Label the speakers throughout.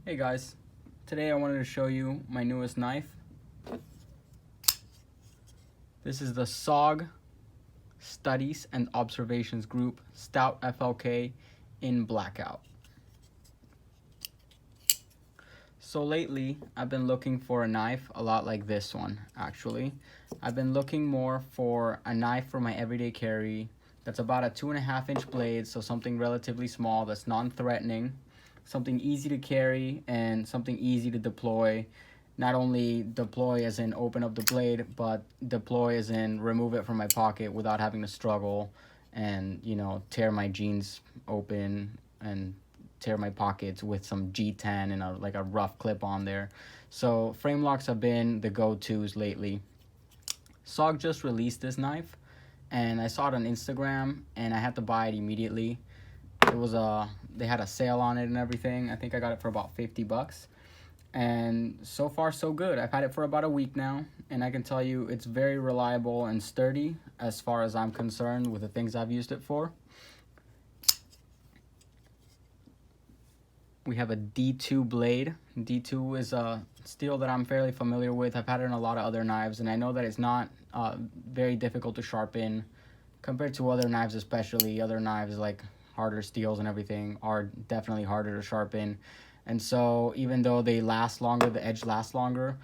Speaker 1: Hey guys, today I wanted to show you my newest knife. This is the SOG Studies and Observations Group Stout FLK in Blackout. So lately, I've been looking for a knife a lot like this one, actually. I've been looking more for a knife for my everyday carry that's about a 2.5-inch blade, so something relatively small that's non-threatening, something easy to carry, and something easy to deploy. Not only deploy as in open up the blade, but deploy as in remove it from my pocket without having to struggle and, tear my jeans open and tear my pockets with some G10 and a rough clip on there. So frame locks have been the go-tos lately. SOG just released this knife, and I saw it on Instagram, and I had to buy it immediately. They had a sale on it and everything. I think I got it for about $50. And so far so good. I've had it for about a week now, and I can tell you it's very reliable and sturdy as far as I'm concerned with the things I've used it for. We have a D2 blade. D2 is a steel that I'm fairly familiar with. I've had it in a lot of other knives, and I know that it's not very difficult to sharpen compared to other knives, especially other knives like harder steels and everything are definitely harder to sharpen. And so even though they last longer, the edge lasts longer,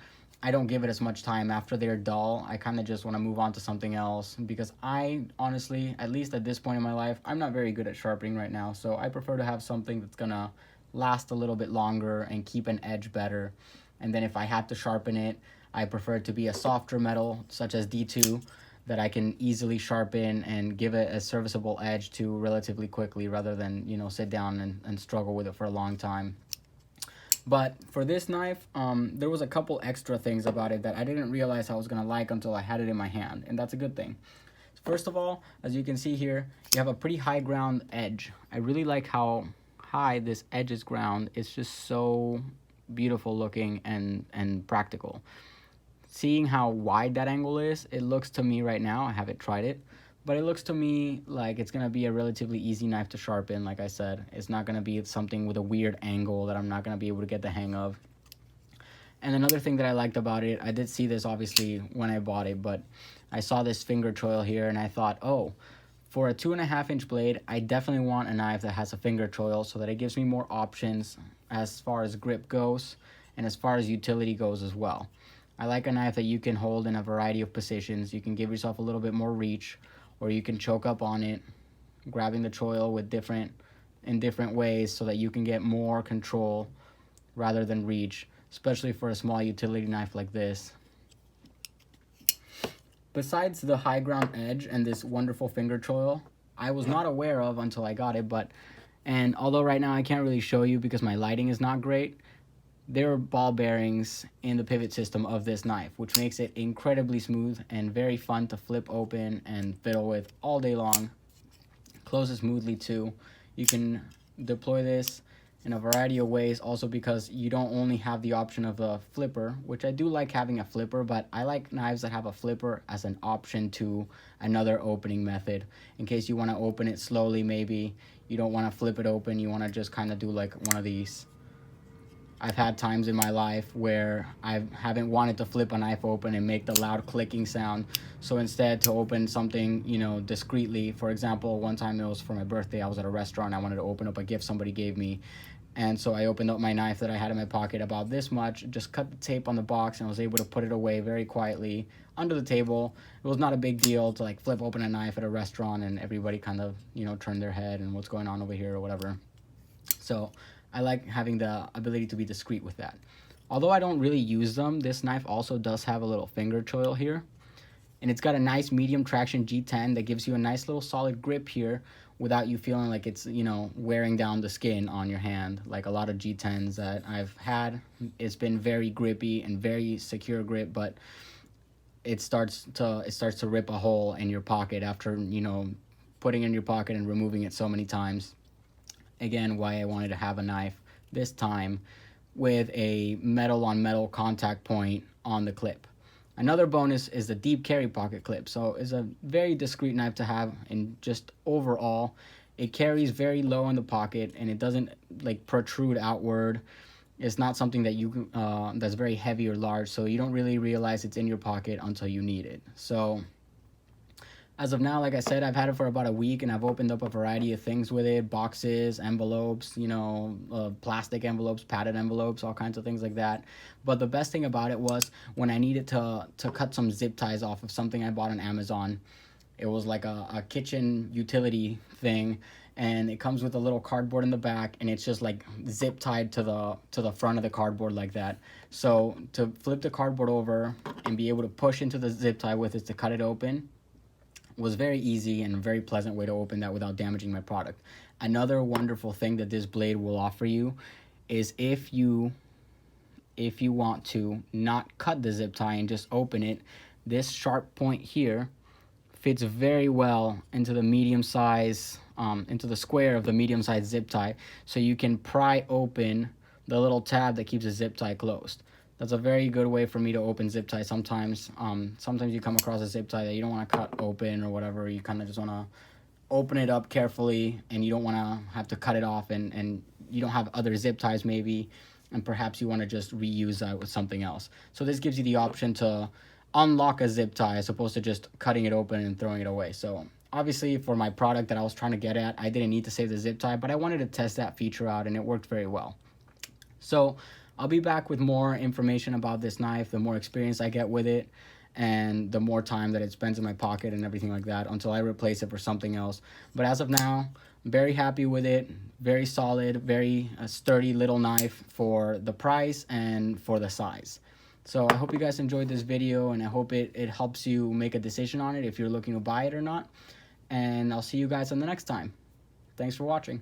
Speaker 1: I don't give it as much time after they're dull. I kind of just want to move on to something else because I honestly, at least at this point in my life, I'm not very good at sharpening right now. So I prefer to have something that's going to last a little bit longer and keep an edge better. And then if I have to sharpen it, I prefer it to be a softer metal such as D2 that I can easily sharpen and give it a serviceable edge to relatively quickly rather than, sit down and struggle with it for a long time. But for this knife, there was a couple extra things about it that I didn't realize I was going to like until I had it in my hand, and that's a good thing. First of all, as you can see here, you have a pretty high ground edge. I really like how high this edge is ground. It's just so beautiful looking and practical. Seeing how wide that angle is, it looks to me right now, I haven't tried it, but it looks to me like it's going to be a relatively easy knife to sharpen. Like I said, it's not going to be something with a weird angle that I'm not going to be able to get the hang of. And another thing that I liked about it, I did see this obviously when I bought it, but I saw this finger choil here and I thought, oh, for a 2.5-inch blade, I definitely want a knife that has a finger choil so that it gives me more options as far as grip goes and as far as utility goes as well. I like a knife that you can hold in a variety of positions. You can give yourself a little bit more reach, or you can choke up on it, grabbing the choil in different ways so that you can get more control rather than reach, especially for a small utility knife like this. Besides the high ground edge and this wonderful finger choil, I was not aware of until I got it, and although right now I can't really show you because my lighting is not great, there are ball bearings in the pivot system of this knife, which makes it incredibly smooth and very fun to flip open and fiddle with all day long. Closes smoothly too. You can deploy this in a variety of ways, also because you don't only have the option of a flipper, which I do like having a flipper, but I like knives that have a flipper as an option to another opening method. In case you want to open it slowly, maybe you don't want to flip it open, you want to just kind of do like one of these. I've had times in my life where I haven't wanted to flip a knife open and make the loud clicking sound. So instead, to open something, discreetly, for example, one time it was for my birthday, I was at a restaurant, I wanted to open up a gift somebody gave me. And so I opened up my knife that I had in my pocket about this much, just cut the tape on the box, and I was able to put it away very quietly under the table. It was not a big deal to flip open a knife at a restaurant and everybody kind of, turned their head and what's going on over here or whatever. So I like having the ability to be discreet with that. Although I don't really use them, this knife also does have a little finger choil here. And it's got a nice medium traction G10 that gives you a nice little solid grip here without you feeling like it's, wearing down the skin on your hand. Like a lot of G10s that I've had, it's been very grippy and very secure grip, but it starts to rip a hole in your pocket after, putting it in your pocket and removing it so many times. Again, why I wanted to have a knife this time with a metal on metal contact point on the clip. Another bonus is the deep carry pocket clip. So it's a very discreet knife to have, and just overall, it carries very low in the pocket and it doesn't protrude outward. It's not something that you that's very heavy or large, so you don't really realize it's in your pocket until you need it. So as of now, like I said, I've had it for about a week, and I've opened up a variety of things with it: boxes, envelopes, plastic envelopes, padded envelopes, all kinds of things like that. But the best thing about it was when I needed to cut some zip ties off of something I bought on Amazon. It was like a kitchen utility thing, and it comes with a little cardboard in the back, and it's just like zip tied to the front of the cardboard like that. So to flip the cardboard over and be able to push into the zip tie with it to cut it open was very easy and a very pleasant way to open that without damaging my product. Another wonderful thing that this blade will offer you is if you want to not cut the zip tie and just open it, this sharp point here fits very well into the medium size, into the square of the medium size zip tie, so you can pry open the little tab that keeps the zip tie closed. That's a very good way for me to open zip ties sometimes. Sometimes you come across a zip tie that you don't want to cut open or whatever. You kind of just want to open it up carefully, and you don't want to have to cut it off, and you don't have other zip ties maybe, and perhaps you want to just reuse that with something else. So this gives you the option to unlock a zip tie as opposed to just cutting it open and throwing it away. So obviously for my product that I was trying to get at, I didn't need to save the zip tie, but I wanted to test that feature out, and it worked very well. So I'll be back with more information about this knife, the more experience I get with it, and the more time that it spends in my pocket and everything like that until I replace it for something else. But as of now, I'm very happy with it. Very solid, very sturdy little knife for the price and for the size. So I hope you guys enjoyed this video, and I hope it helps you make a decision on it if you're looking to buy it or not. And I'll see you guys on the next time. Thanks for watching.